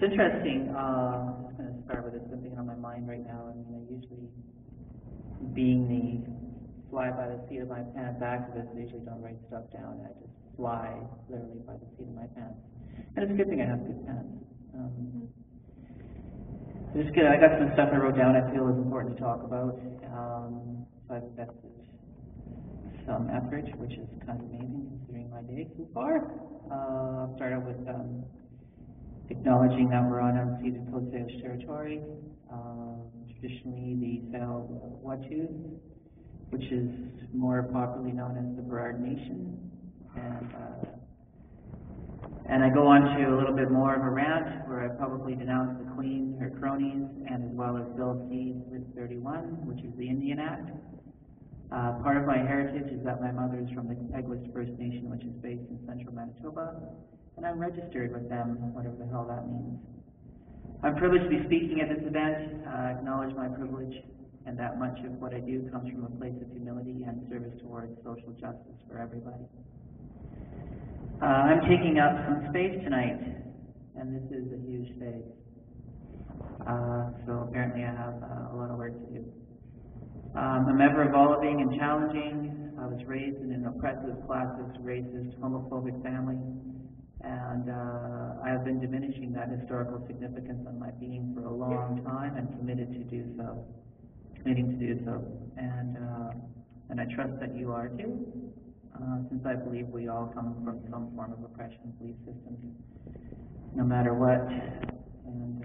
It's interesting. I'm just going to start with something on my mind right now. I mean, I usually, being the fly by the seat of my pants activist, I usually don't write stuff down. I just fly literally by the seat of my pants. And it's a good thing I have good pants. I got some stuff I wrote down I feel is important to talk about. So I've invested some effort, which is kind of amazing considering my day so far. I'll start out with acknowledging that we're on unceded Coast Salish territory, traditionally the Tsleil-Waututh, which is more popularly known as the Burrard Nation. And I go on to a little bit more of a rant where I publicly denounce the Queen, her cronies, and as well as Bill C-31, which is the Indian Act. Part of my heritage is that my mother is from the Peguis First Nation, which is based in central Manitoba, and I'm registered with them, whatever the hell that means. I'm privileged to be speaking at this event. I acknowledge my privilege and that much of what I do comes from a place of humility and service towards social justice for everybody. I'm taking up some space tonight, and this is a huge space. So apparently I have a lot of work to do. I'm ever evolving and challenging. I was raised in an oppressive, classist, racist, homophobic family, and I have been diminishing that historical significance of my being for a long time and committing to do so. And I trust that you are too. Since I believe we all come from some form of oppression, belief systems, no matter what. And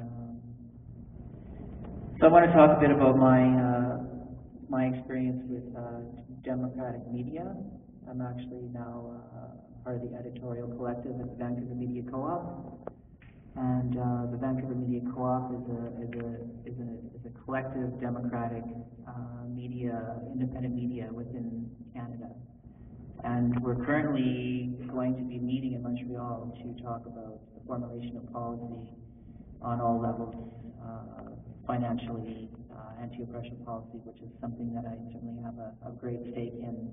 so I want to talk a bit about my experience with democratic media. I'm actually now part of the editorial collective at the Vancouver Media Co-op, and the Vancouver Media Co-op is a collective democratic media, independent media within Canada. And we're currently going to be meeting in Montreal to talk about the formulation of policy on all levels, financially, anti-oppression policy, which is something that I certainly have a great stake in.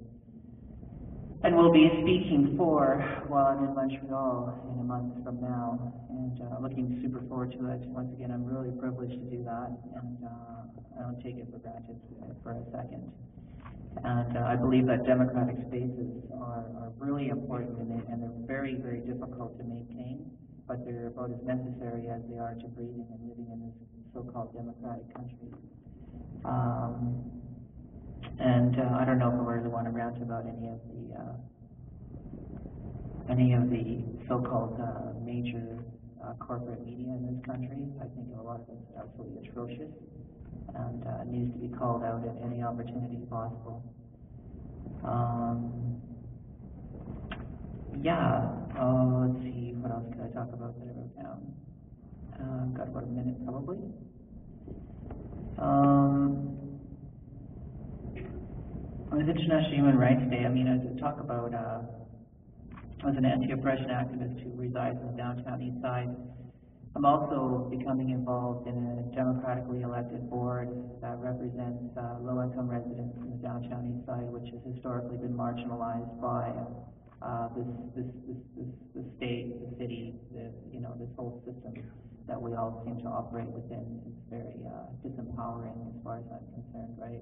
And we'll be speaking for while I'm in Montreal in a month from now, and looking super forward to it. Once again, I'm really privileged to do that, and I don't take it for granted for a second. And I believe that democratic spaces are really important, and they're very, very difficult to maintain, but they're about as necessary as they are to breathing and living in this so-called democratic country. I don't know if I really want to rant about any of the so-called major corporate media in this country. I think a lot of it's absolutely atrocious, and needs to be called out at any opportunity possible. Let's see, what else could I talk about that I wrote down? Got about a minute probably. On this International Human Rights Day, I mean, I talk about, I was an anti-oppression activist who resides in the downtown east side. I'm also becoming involved in a democratically elected board that represents low-income residents in the downtown east side, which has historically been marginalized by the state, the city, this whole system that we all seem to operate within. It's very disempowering as far as I'm concerned, right?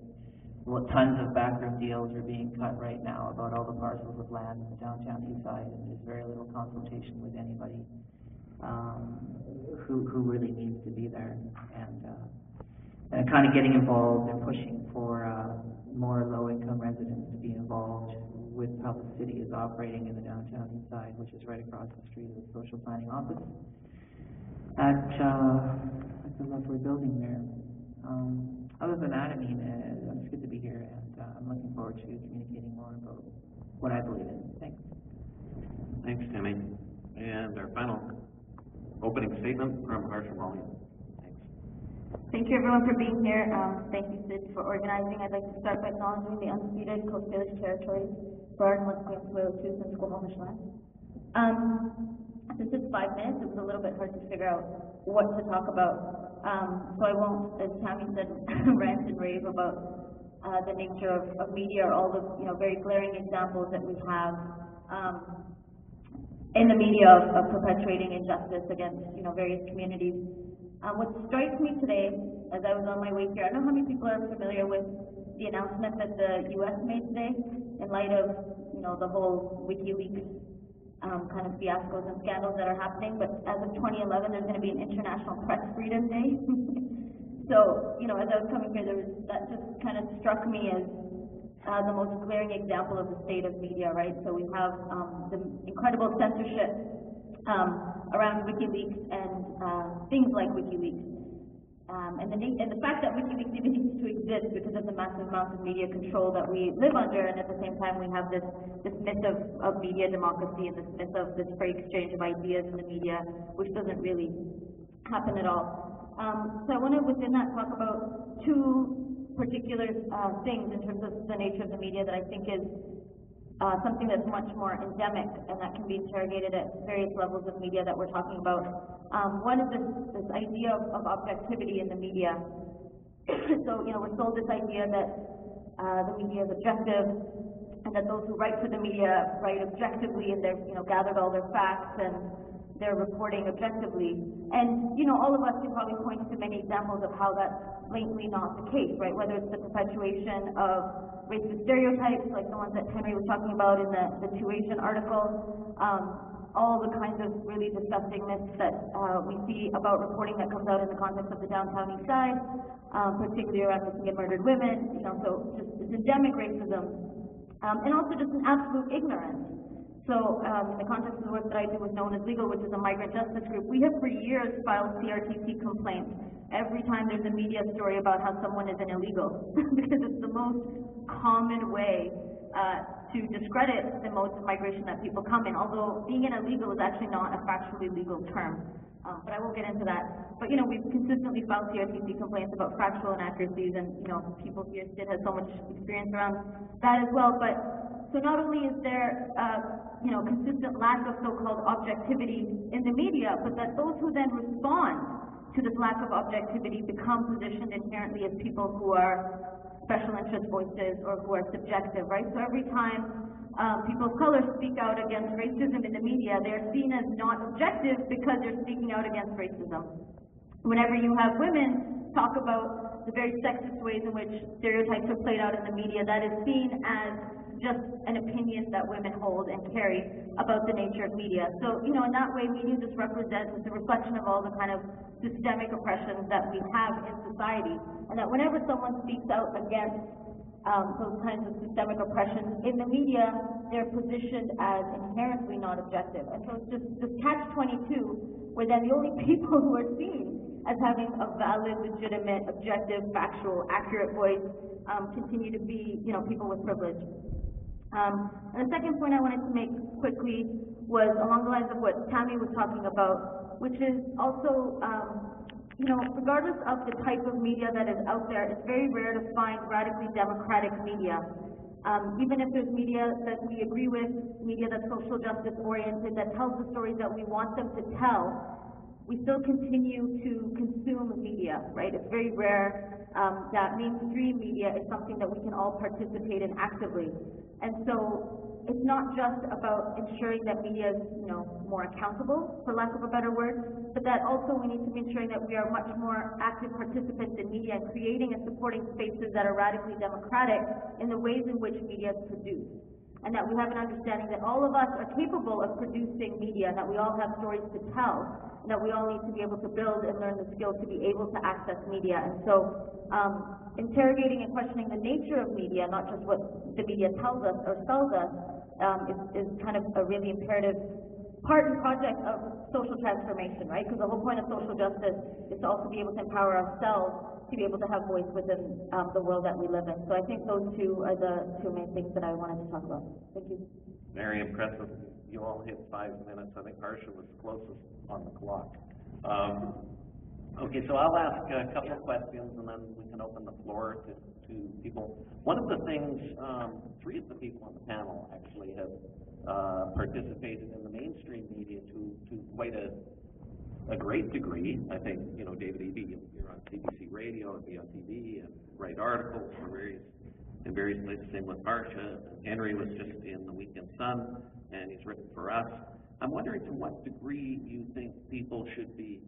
Well, tons of backroom deals are being cut right now about all the parcels of land in the downtown east side, and there's very little consultation with anybody who really needs to be there, and kind of getting involved and pushing for more low-income residents to be involved with how the city is operating in the downtown east side, which is right across the street of the social planning office at the lovely building there. Other than that, I mean, it's good to be here, and I'm looking forward to communicating more about what I believe in. Thanks. Thanks, Timmy. And our final opening statement from Harsha Mali. Thanks. Thank you everyone for being here. Thank you, Sid, for organizing. I'd like to start by acknowledging the unceded Coast Salish territory, Burrard and West Tsleil-Waututh and Squamish land. Since it's 5 minutes, it was a little bit hard to figure out what to talk about. So I won't, as Tammy said, rant and rave about the nature of media or all the very glaring examples that we have in the media of perpetuating injustice against, various communities. What strikes me today, as I was on my way here, I don't know how many people are familiar with the announcement that the U.S. made today in light of, the whole WikiLeaks kind of fiascos and scandals that are happening, but as of 2011, there's going to be an International Press Freedom Day. So, as I was coming here, that just kind of struck me as the most glaring example of the state of media, right? So we have the incredible censorship around WikiLeaks and things like WikiLeaks. And the fact that WikiLeaks even needs to exist because of the massive amount of media control that we live under, and at the same time we have this myth of media democracy and this myth of this free exchange of ideas in the media, which doesn't really happen at all. So I want to, within that, talk about two particular things in terms of the nature of the media that I think is something that's much more endemic and that can be interrogated at various levels of media that we're talking about. One is this idea of objectivity in the media. So, we're sold this idea that the media is objective and that those who write for the media write objectively and they've, gathered all their facts and they're reporting objectively. And, all of us can probably point to many examples of how that's blatantly not the case, right? Whether it's the perpetuation of racist stereotypes, like the ones that Henry was talking about in the Two Asian article, all the kinds of really disgusting myths that we see about reporting that comes out in the context of the downtown east side, particularly around missing and murdered women, so just this endemic racism, and also just an absolute ignorance. So in the context of the work that I do with Known as Legal, which is a migrant justice group, we have for years filed CRTC complaints every time there's a media story about how someone is an illegal, because it's the most common way to discredit the modes of migration that people come in, although being an illegal is actually not a factually legal term. But I won't get into that. But, we've consistently filed CRTC complaints about factual inaccuracies, and, people here, Sid has so much experience around that as well. So not only is there, consistent lack of so-called objectivity in the media, but that those who then respond to this lack of objectivity become positioned inherently as people who are special interest voices or who are subjective, right? So every time people of color speak out against racism in the media, they're seen as not objective because they're speaking out against racism. Whenever you have women talk about the very sexist ways in which stereotypes are played out in the media, that is seen as just an opinion that women hold and carry about the nature of media. So, in that way, media just represents a reflection of all the kind of systemic oppressions that we have in society, and that whenever someone speaks out against those kinds of systemic oppressions in the media, they're positioned as inherently not objective. And so it's just this catch-22, where then the only people who are seen as having a valid, legitimate, objective, factual, accurate voice continue to be, people with privilege. And the second point I wanted to make quickly was along the lines of what Tammy was talking about, which is also, regardless of the type of media that is out there, it's very rare to find radically democratic media. Even if there's media that we agree with, media that's social justice oriented, that tells the stories that we want them to tell, we still continue to consume media, right? It's very rare that mainstream media is something that we can all participate in actively. And so it's not just about ensuring that media is, more accountable, for lack of a better word, but that also we need to be ensuring that we are much more active participants in media and creating and supporting spaces that are radically democratic in the ways in which media is produced. And that we have an understanding that all of us are capable of producing media, and that we all have stories to tell, and that we all need to be able to build and learn the skills to be able to access media. And so interrogating and questioning the nature of media, not just what the media tells us or sells us, is kind of a really imperative part and project of social transformation, right? Because the whole point of social justice is to also be able to empower ourselves to be able to have voice within the world that we live in. So I think those two are the two main things that I wanted to talk about. Thank you. Very impressive. You all hit 5 minutes. I think Harsha was closest on the clock. Okay, so I'll ask a couple of questions and then we can open the floor to people. One of the things, 3 of the people on the panel actually have participated in the mainstream media to quite a great degree. I think, David Eby, you're on CBC Radio and be on TV and write articles in various places. Same with Harsha. Henry was just in the Weekend Sun, and he's written for us. I'm wondering to what degree you think people should be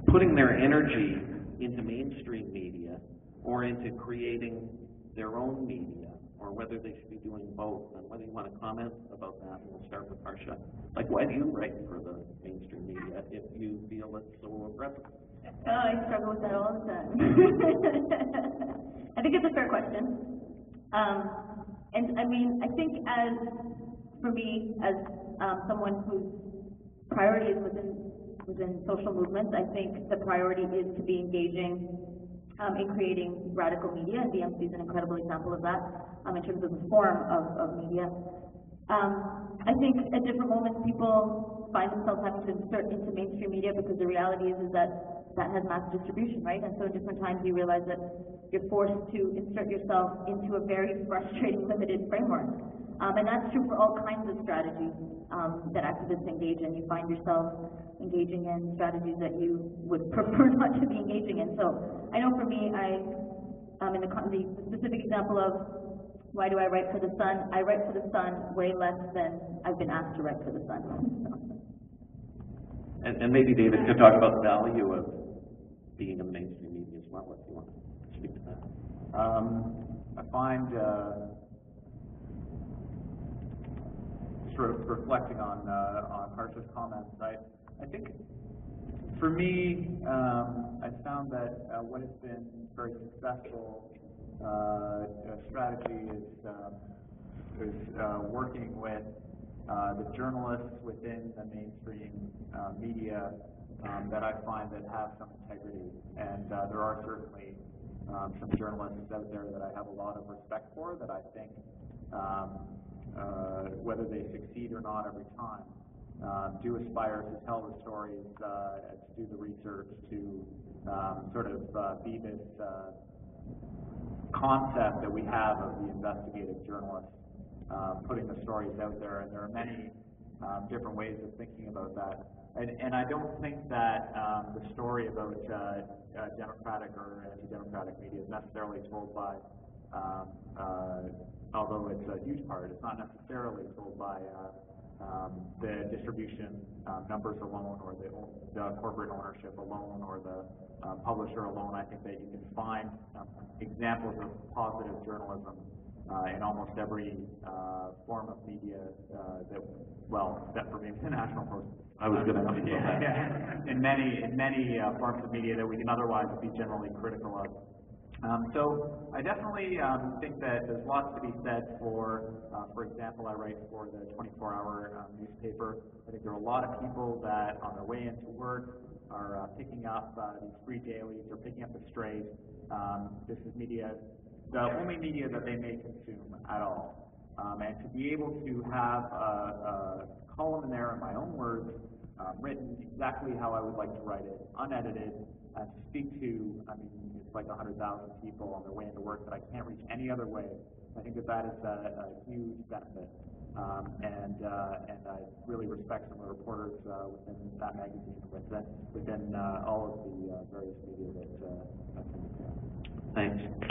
putting their energy into mainstream media or into creating their own media, or whether they should be doing both, and whether you want to comment about that. And we'll start with Harsha. Like, why do you write for the mainstream media if you feel it's so aggressive? Oh, I struggle with that all the time. I think it's a fair question. And I mean, I think for me, as someone whose priority is within social movements, I think the priority is to be engaging in creating radical media, and DMC is an incredible example of that in terms of the form of media. I think at different moments people find themselves having to insert into mainstream media because the reality is that has mass distribution, right? And so at different times you realize that you're forced to insert yourself into a very frustrating, limited framework. And that's true for all kinds of strategies that activists engage in. You find yourself engaging in strategies that you would prefer not to be engaging in. So I know for me, in the specific example of why do I write for The Sun, I write for The Sun way less than I've been asked to write for The Sun. And maybe David could talk about the value of being in the mainstream media as well, if you want to speak to that. I find sort of reflecting on Harsha's comments, I think for me, I found that what has been very successful strategy is working with the journalists within the mainstream media that I find that have some integrity, and there are certainly some journalists out there that I have a lot of respect for, that I think whether they succeed or not every time do aspire to tell the stories, to do the research, to sort of be this concept that we have of the investigative journalist putting the stories out there, and there are many different ways of thinking about that. And I don't think that the story about democratic or anti-democratic media is necessarily told by, although it's a huge part, it's not necessarily told by the distribution numbers alone, or the corporate ownership alone, or the publisher alone. I think that you can find examples of positive journalism in almost every form of media except for maybe the National Post. I was going to say that. Yeah, in many forms of media that we can otherwise be generally critical of. So I definitely think that there's lots to be said for example, I write for the 24-hour newspaper. I think there are a lot of people that on their way into work are picking up these free dailies or picking up the strays. This is media, the only media that they may consume at all. And to be able to have a column in there in my own words, written exactly how I would like to write it, unedited, and to speak to, it's like 100,000 people on their way into work that I can't reach any other way. I think that is a huge benefit. And I really respect some of the reporters within that magazine, within all of the various media that I think. Thanks.